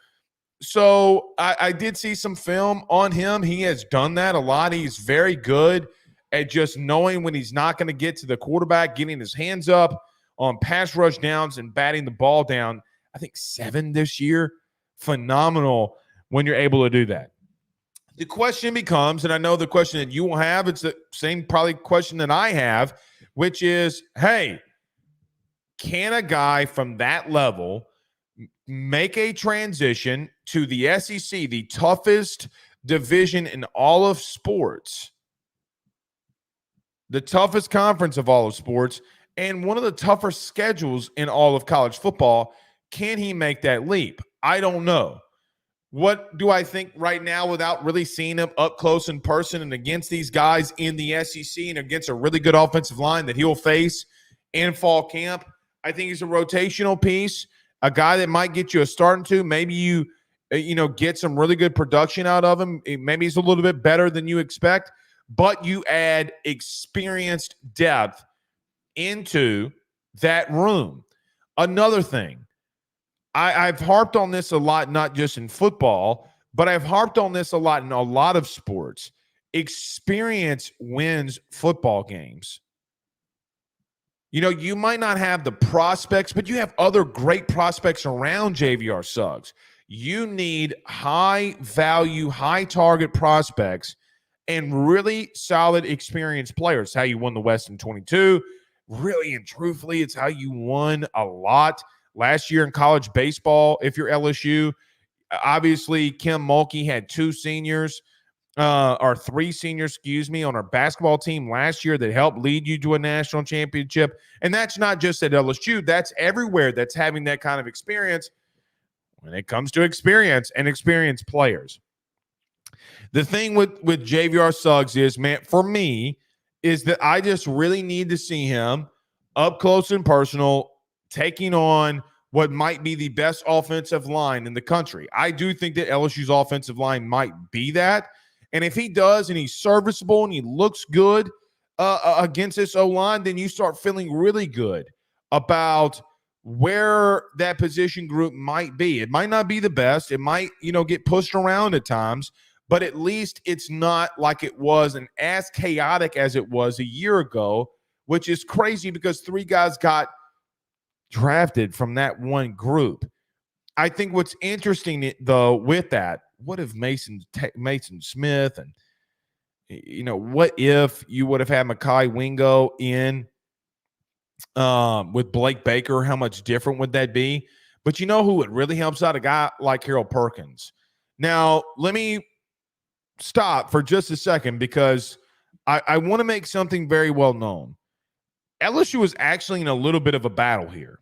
So I did see some film on him. He has done that a lot. He's very good at just knowing when he's not going to get to the quarterback, getting his hands up on pass rush downs and batting the ball down. I think 7 this year. Phenomenal when you're able to do that. The question becomes, and I know the question that you will have, it's the same probably question that I have, which is, hey, can a guy from that level make a transition to the SEC, the toughest division in all of sports, the toughest conference of all of sports, and one of the tougher schedules in all of college football? Can he make that leap? I don't know. What do I think right now without really seeing him up close in person and against these guys in the SEC and against a really good offensive line that he'll face in fall camp? I think he's a rotational piece, a guy that might get you a starting two. Maybe you get some really good production out of him. Maybe he's a little bit better than you expect, but you add experienced depth into that room. Another thing, I've harped on this a lot, not just in football, but I've harped on this a lot in a lot of sports. Experience wins football games. You might not have the prospects, but you have other great prospects around JVR Suggs. You need high value, high target prospects and really solid experienced players. How you won the West in 22. Really and truthfully, it's how you won a lot last year in college baseball. If you're LSU, obviously Kim Mulkey had 2 seniors. Or 3 seniors, on our basketball team last year that helped lead you to a national championship. And that's not just at LSU. That's everywhere that's having that kind of experience when it comes to experience and experienced players. The thing with JVR Suggs is, man, for me, is that I just really need to see him up close and personal, taking on what might be the best offensive line in the country. I do think that LSU's offensive line might be that. And if he does and he's serviceable and he looks good against this O-line, then you start feeling really good about where that position group might be. It might not be the best. It might, get pushed around at times, but at least it's not like it was and as chaotic as it was a year ago, which is crazy because 3 guys got drafted from that one group. I think what's interesting, though, with that, what if Mason Smith and, what if you would have had Mekhi Wingo in with Blake Baker? How much different would that be? But who it really helps out? A guy like Harold Perkins. Now, let me stop for just a second because I want to make something very well known. LSU is actually in a little bit of a battle here.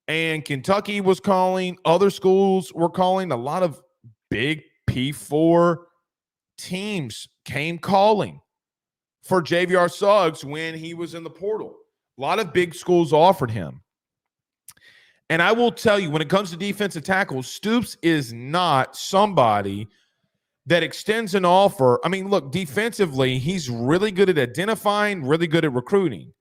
And Kentucky was calling, other schools were calling, a lot of big P4 teams came calling for JVR Suggs when he was in the portal. A lot of big schools offered him. And I will tell you, when it comes to defensive tackles, Stoops is not somebody that extends an offer. I mean, look, defensively, he's really good at identifying, really good at recruiting.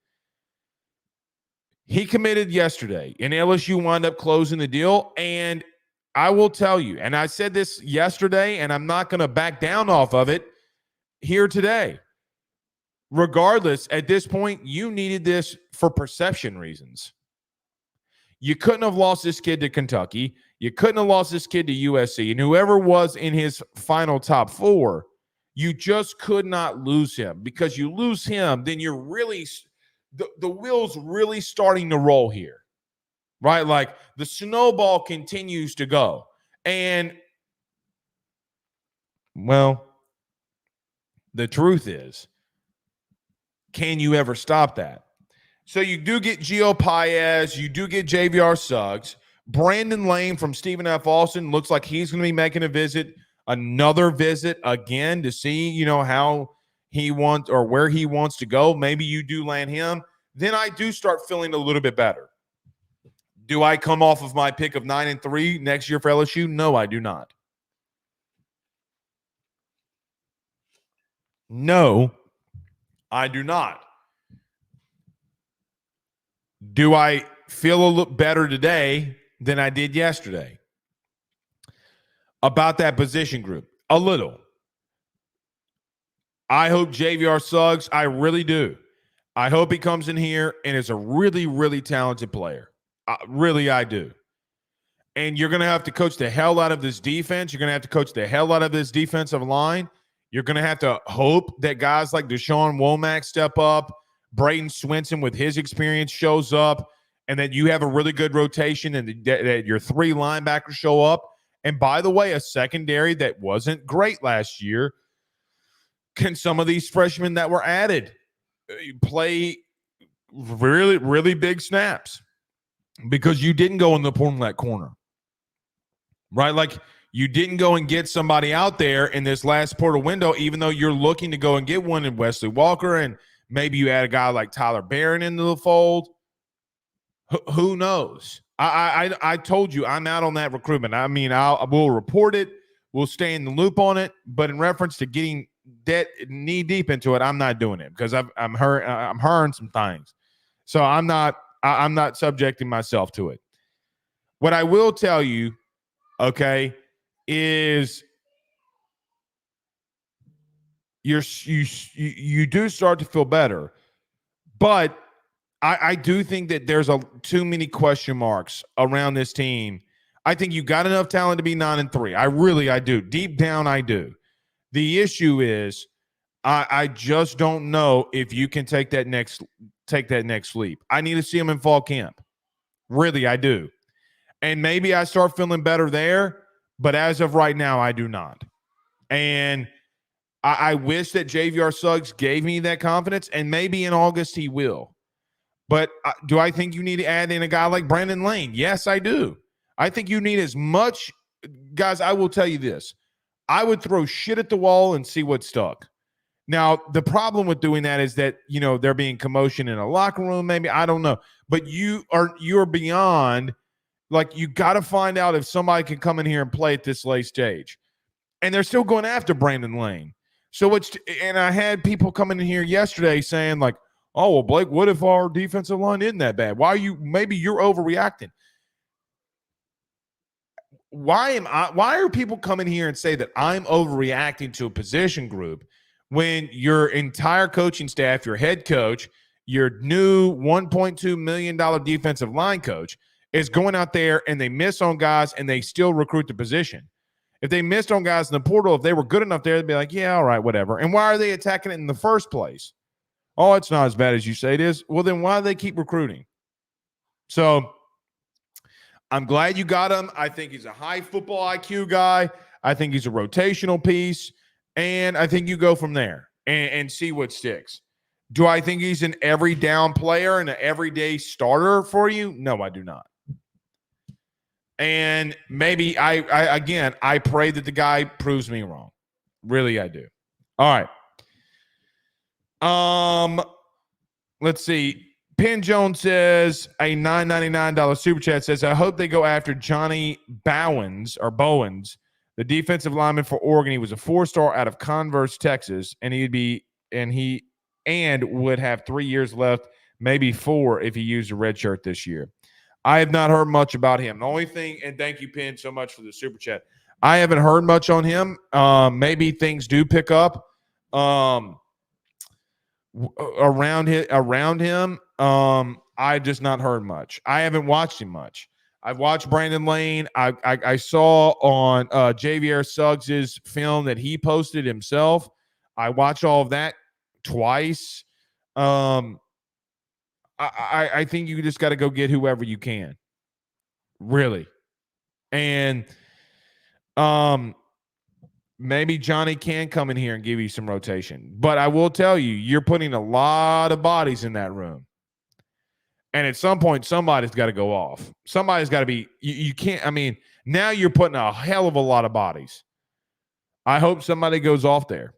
He committed yesterday, and LSU wound up closing the deal. And I will tell you, and I said this yesterday, and I'm not going to back down off of it here today. Regardless, at this point, you needed this for perception reasons. You couldn't have lost this kid to Kentucky. You couldn't have lost this kid to USC. And whoever was in his final top 4, you just could not lose him. Because you lose him, then you're really the wheels really starting to roll here, right? Like the snowball continues to go. And, well, the truth is, can you ever stop that? So you do get Gio Paez, you do get JVR Suggs. Brandon Lane from Stephen F. Austin looks like he's going to be making another visit again to see, how he wants or where he wants to go. Maybe you do land him. Then I do start feeling a little bit better. Do I come off of my pick of 9-3 next year for LSU? No, I do not. No, I do not. Do I feel a little better today than I did yesterday about that position group? A little. I hope JVR Suggs, I really do. I hope he comes in here and is a really, really talented player. Really, I do. And you're going to have to coach the hell out of this defense. You're going to have to coach the hell out of this defensive line. You're going to have to hope that guys like Deshaun Womack step up, Braden Swinson with his experience shows up, and that you have a really good rotation and that your 3 linebackers show up. And by the way, a secondary that wasn't great last year. Can some of these freshmen that were added play really, really big snaps? Because you didn't go in the Portland corner, right? Like you didn't go and get somebody out there in this last portal window, even though you're looking to go and get one in Wesley Walker, and maybe you add a guy like Tyler Barron into the fold. Who knows? I told you I'm out on that recruitment. I mean, I will report it. We'll stay in the loop on it. But in reference to getting knee deep into it, I'm not doing it because I'm hearing some things. So I'm not subjecting myself to it. What I will tell you, okay, is you do start to feel better, but I do think that there's too many question marks around this team. I think you got enough talent to be 9-3. I do. Deep down, I do. The issue is I just don't know if you can take that next leap. I need to see him in fall camp. Really, I do. And maybe I start feeling better there, but as of right now, I do not. And I wish that JVR Suggs gave me that confidence, and maybe in August he will. But do I think you need to add in a guy like Brandon Lane? Yes, I do. I think you need as much – guys, I will tell you this. I would throw shit at the wall and see what stuck. Now, the problem with doing that is that, there being commotion in a locker room, maybe. I don't know. But you're beyond – like, you got to find out if somebody can come in here and play at this late stage. And they're still going after Brandon Lane. So and I had people coming in here yesterday saying, like, oh, well, Blake, what if our defensive line isn't that bad? Maybe you're overreacting. Why are people coming here and say that I'm overreacting to a position group when your entire coaching staff, your head coach, your new $1.2 million defensive line coach is going out there and they miss on guys and they still recruit the position? If they missed on guys in the portal, if they were good enough there, they'd be like, yeah, all right, whatever. And why are they attacking it in the first place? Oh, it's not as bad as you say it is. Well, then why do they keep recruiting? So I'm glad you got him. I think he's a high football IQ guy. I think he's a rotational piece. And I think you go from there and see what sticks. Do I think he's an every down player and an everyday starter for you? No, I do not. And maybe I pray that the guy proves me wrong. Really, I do. All right. Let's see. Penn Jones says a $9.99 super chat says, I hope they go after Johnny Bowens, the defensive lineman for Oregon. He was a 4-star out of Converse, Texas, and he would have 3 years left, maybe 4 if he used a red shirt this year. I have not heard much about him. The only thing, and thank you, Penn, so much for the super chat. I haven't heard much on him. Maybe things do pick up around him. I just not heard much. I haven't watched him much. I've watched Brandon Lane. I saw on JVR Suggs' film that he posted himself. I watched all of that twice. I think you just got to go get whoever you can, really, and maybe Johnny can come in here and give you some rotation. But I will tell you, you're putting a lot of bodies in that room. And at some point, somebody's got to go off. Somebody's got to be, you can't, I mean, now you're putting a hell of a lot of bodies. I hope somebody goes off there.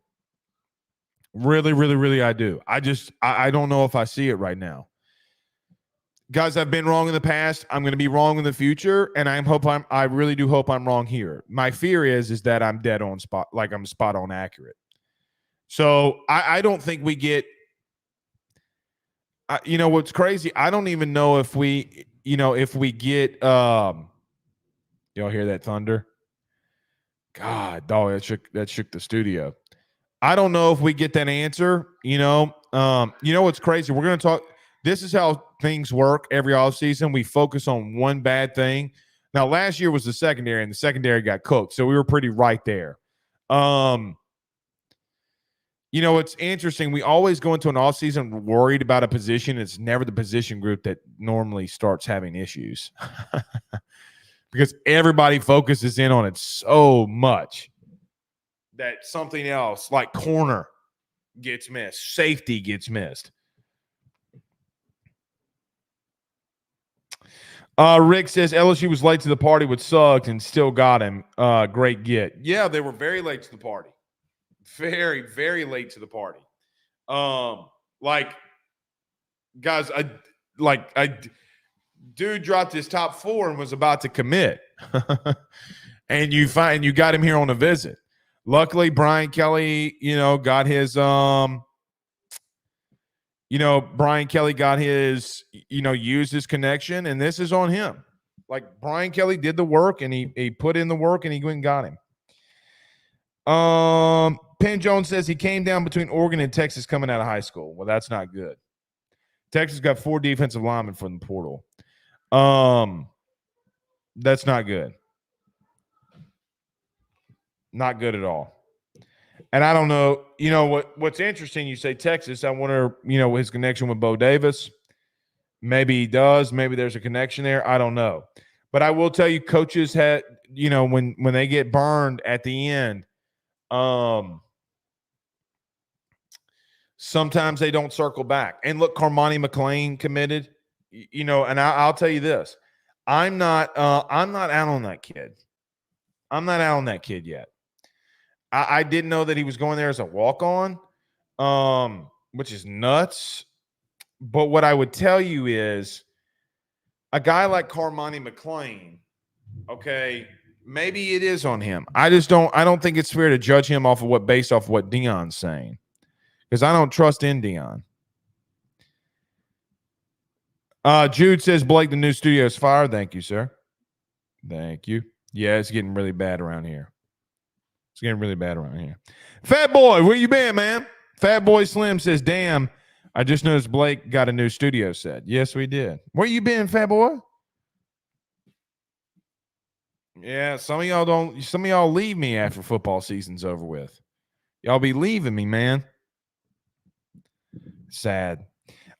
Really, really, really, I do. I don't know if I see it right now. Guys, I've been wrong in the past. I'm going to be wrong in the future, and I really do hope I'm wrong here. My fear is that I'm dead on spot, like I'm spot on accurate. So I don't think we get. You know what's crazy? I don't even know if we get. Y'all hear that thunder? God, dog, that shook the studio. I don't know if we get that answer. You know what's crazy? We're going to talk. This is how things work every offseason. We focus on one bad thing. Now, last year was the secondary, and the secondary got cooked, so we were pretty right there. It's interesting. We always go into an offseason worried about a position. It's never the position group that normally starts having issues because everybody focuses in on it so much that something else like corner gets missed, safety gets missed. Rick says LSU was late to the party with Suggs and still got him. Great get. Yeah, they were very late to the party. Very, very late to the party. Guys, dude dropped his top 4 and was about to commit. And you got him here on a visit. Luckily, Brian Kelly, got his Brian Kelly got his, used his connection, and this is on him. Like, Brian Kelly did the work, and he put in the work, and he went and got him. Penn Jones says he came down between Oregon and Texas coming out of high school. Well, that's not good. Texas got 4 defensive linemen from the portal. That's not good. Not good at all. And I don't know, what's interesting, you say Texas, I wonder, his connection with Bo Davis. Maybe he does. Maybe there's a connection there. I don't know. But I will tell you, coaches had, when they get burned at the end, sometimes they don't circle back. And look, Carmani McClain committed, and I'll tell you this. I'm not out on that kid. I'm not out on that kid yet. I didn't know that he was going there as a walk-on, which is nuts. But what I would tell you is a guy like Carmani McClain, okay, maybe it is on him. I don't think it's fair to judge him based off of what Deion's saying, because I don't trust in Deion. Jude says, Blake, the new studio is fire. Thank you, sir. Thank you. Yeah, it's getting really bad around here. It's getting really bad around here. Fat Boy, where you been, man? Fat Boy Slim says, damn, I just noticed Blake got a new studio set. Yes, we did. Where you been, Fat Boy? Yeah, some of y'all leave me after football season's over with. Y'all be leaving me, man. Sad.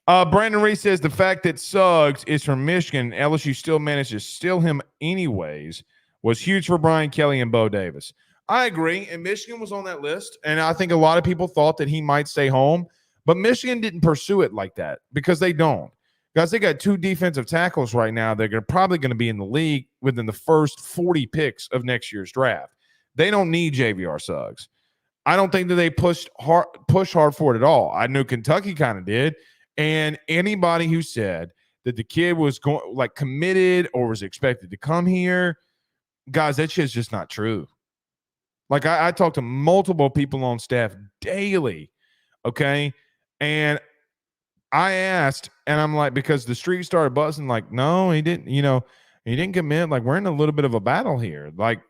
Brandon Reese says the fact that Suggs is from Michigan, LSU still managed to steal him anyways, was huge for Brian Kelly and Bo Davis. I agree, and Michigan was on that list, and I think a lot of people thought that he might stay home, but Michigan didn't pursue it like that because they don't. Guys, they got 2 defensive tackles right now that are probably going to be in the league within the first 40 picks of next year's draft. They don't need JVR Suggs. I don't think that they push hard for it at all. I knew Kentucky kind of did, and anybody who said that the kid was committed or was expected to come here, guys, that shit's just not true. Like, I talk to multiple people on staff daily, okay? And I asked, and I'm like, because the street started buzzing, like, no, he didn't, he didn't commit. Like, we're in a little bit of a battle here. Like,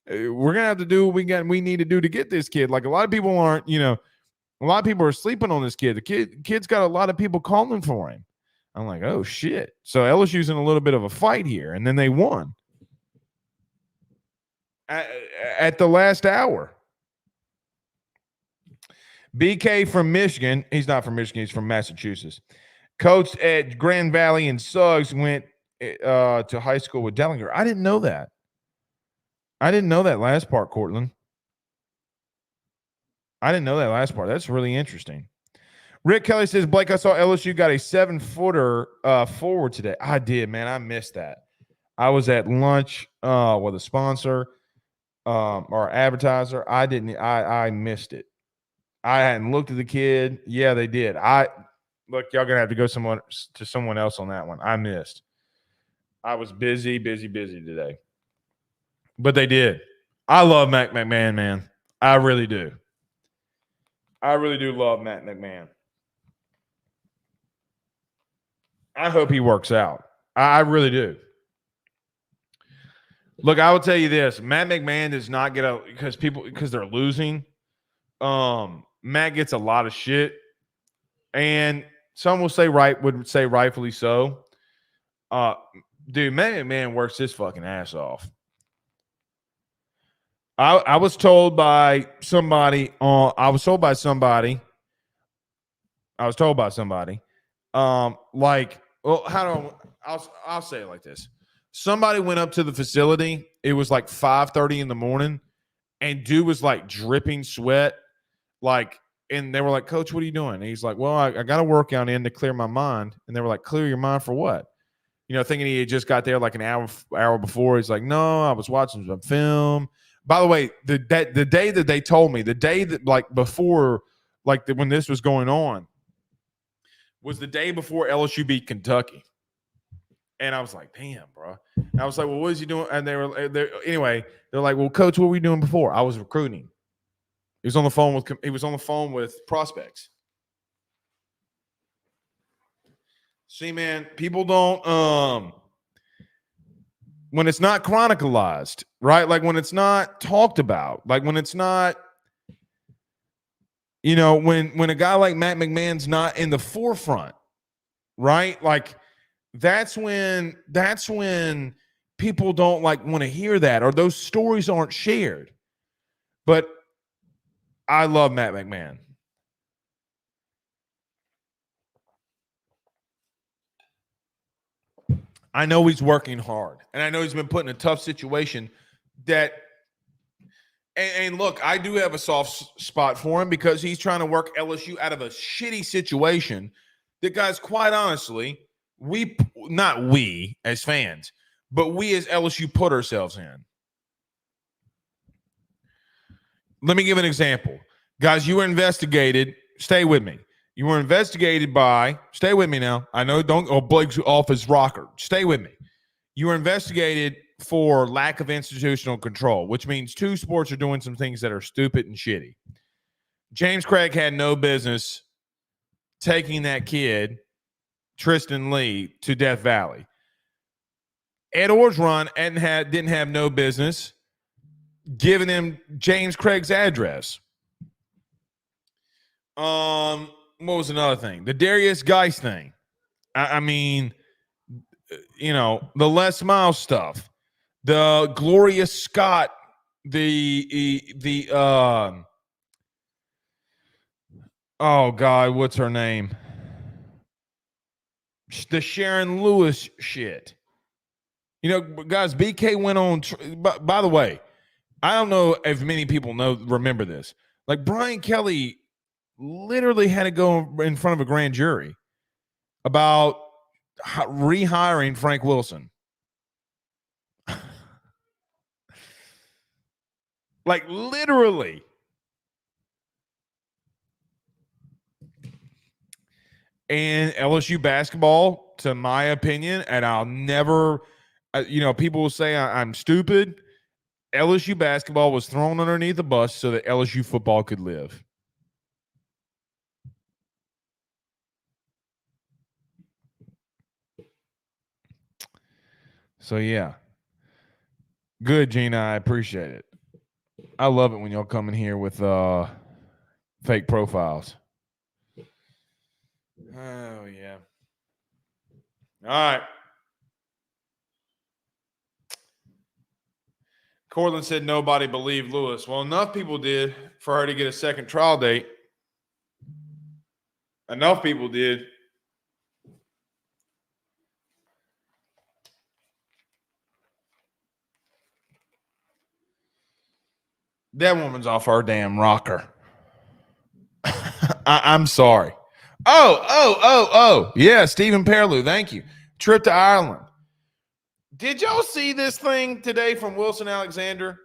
we're going to have to do what we need to do to get this kid. Like, a lot of people aren't, a lot of people are sleeping on this kid. The kid's got a lot of people calling for him. I'm like, oh, shit. So LSU's in a little bit of a fight here, and then they won. At the last hour. BK from Michigan. He's not from Michigan. He's from Massachusetts. Coached at Grand Valley and Suggs, went to high school with Dellinger. I didn't know that. I didn't know that last part, Cortland. I didn't know that last part. That's really interesting. Rick Kelly says, Blake, I saw LSU got a 7-footer forward today. I did, man. I missed that. I was at lunch with a sponsor or advertiser. I missed it. I hadn't looked at the kid. Yeah, they did. Look, y'all gonna have to go to someone else on that one. I missed. I was busy today. But they did. I love Matt McMahon, man. I really do. I really do love Matt McMahon. I hope he works out. I really do. Look, I will tell you this. Matt McMahon does not get a because they're losing. Matt gets a lot of shit. And some would say rightfully so. Dude, Matt McMahon works his fucking ass off. I was told by somebody. I'll say it like this. Somebody went up to the facility. It was like 5:30 in the morning, and dude was like dripping sweat, and they were like, "Coach, what are you doing?" And he's like, "Well, I got a workout in to clear my mind." And they were like, "Clear your mind for what?" Thinking he had just got there like an hour before. He's like, "No, I was watching some film." By the way, the day that they told me, the day that before, when this was going on, was the day before LSU beat Kentucky. And I was like, damn, bro. And I was like, well, what is he doing? And they're like, well, Coach, what were you doing before? I was recruiting. He was on the phone with prospects. See, man, people don't when it's not chronicalized, right? Like when it's not talked about, like when it's not, when a guy like Matt McMahon's not in the forefront, right? Like that's when people don't want to hear that, or those stories aren't shared. But I love Matt McMahon. I know he's working hard, and I know he's been put in a tough situation and look, I do have a soft spot for him because he's trying to work LSU out of a shitty situation that, guys, quite honestly, not we as fans, but we as LSU put ourselves in. Let me give an example. Guys, you were investigated. Stay with me. You were investigated by, stay with me now. I know Blake's off his rocker. Stay with me. You were investigated for lack of institutional control, which means two sports are doing some things that are stupid and shitty. James Craig had no business taking that kid, Tristan Lee, to Death Valley. Ed Orgeron didn't have no business giving him James Craig's address. What was another thing? The Darius Geist thing. I mean, the Les Miles stuff, the Gloria Scott, oh God, what's her name? The Sharon Lewis shit. Guys, BK went on. By the way, I don't know if many people remember this. Like Brian Kelly literally had to go in front of a grand jury about rehiring Frank Wilson. Like literally. And LSU basketball, to my opinion, and I'll never, people will say I'm stupid. LSU basketball was thrown underneath the bus so that LSU football could live. So, yeah. Good, Gina. I appreciate it. I love it when y'all come in here with fake profiles. Oh, yeah. All right. Cortland said nobody believed Lewis. Well, enough people did for her to get a second trial date. Enough people did. That woman's off her damn rocker. I'm sorry. Oh. Yeah, Stephen Perlew. Thank you. Trip to Ireland. Did y'all see this thing today from Wilson Alexander?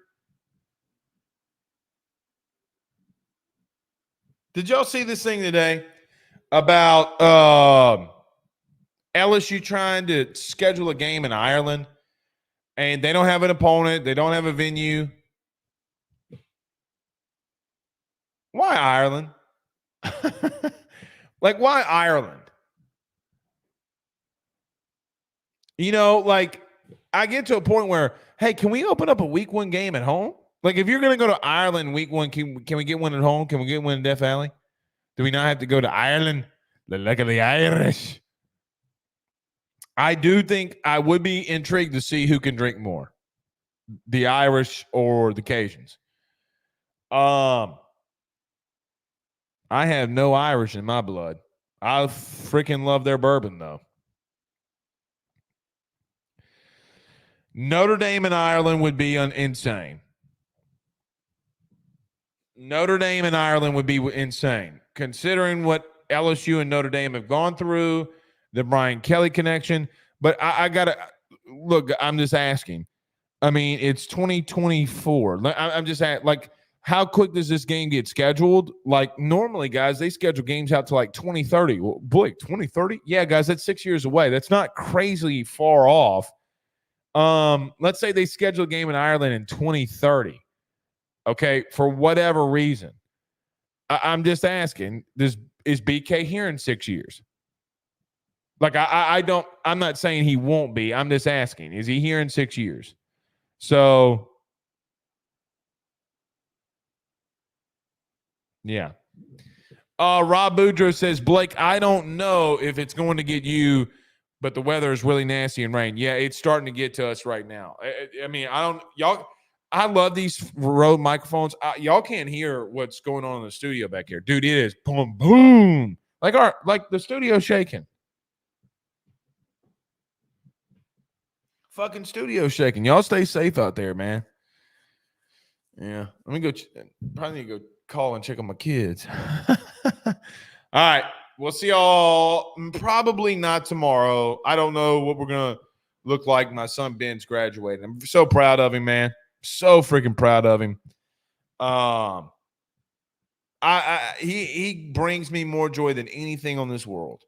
Did y'all see this thing today about LSU trying to schedule a game in Ireland and they don't have an opponent, they don't have a venue? Why Ireland? Like, why Ireland? You know, like, I get to a point where, hey, can we open up a week 1 game at home? Like, if you're going to go to Ireland week 1, can we get one at home? Can we get one in Death Valley? Do we not have to go to Ireland? The luck of the Irish. I do think I would be intrigued to see who can drink more, the Irish or the Cajuns. I have no Irish in my blood. I freaking love their bourbon, though. Notre Dame and Ireland would be insane. Notre Dame and Ireland would be insane, considering what LSU and Notre Dame have gone through, the Brian Kelly connection. But I got to look, I'm just asking. I mean, it's 2024. I'm just asking, like, how quick does this game get scheduled? Like, normally, guys, they schedule games out to like 2030. Well, boy, 2030? Yeah, guys, that's 6 years away. That's not crazy far off. Let's say they schedule a game in Ireland in 2030. Okay, for whatever reason. I'm just asking, is BK here in 6 years? Like, I'm not saying he won't be. I'm just asking, is he here in 6 years? So, yeah. Rob Boudreaux says, Blake, I don't know if it's going to get you, but the weather is really nasty and rain. Yeah, it's starting to get to us right now. I mean, I love these Rode microphones. Y'all can't hear what's going on in the studio back here. Dude, it is boom, boom. Like the studio shaking. Fucking studio shaking. Y'all stay safe out there, man. Yeah. Let me go. Probably need to go call and check on my kids. All right. We'll see y'all probably not tomorrow. I don't know what we're going to look like. My son Ben's graduating. I'm so proud of him, man. So freaking proud of him. He brings me more joy than anything on this world.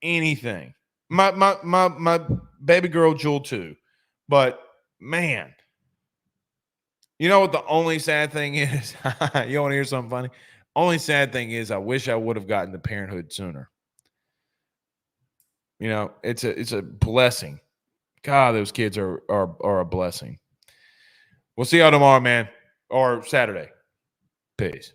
Anything. My baby girl Jewel too. But man, you know what the only sad thing is? You want to hear something funny? Only sad thing is I wish I would have gotten to parenthood sooner. You know, it's a blessing. God, those kids are a blessing. We'll see y'all tomorrow, man, or Saturday. Peace.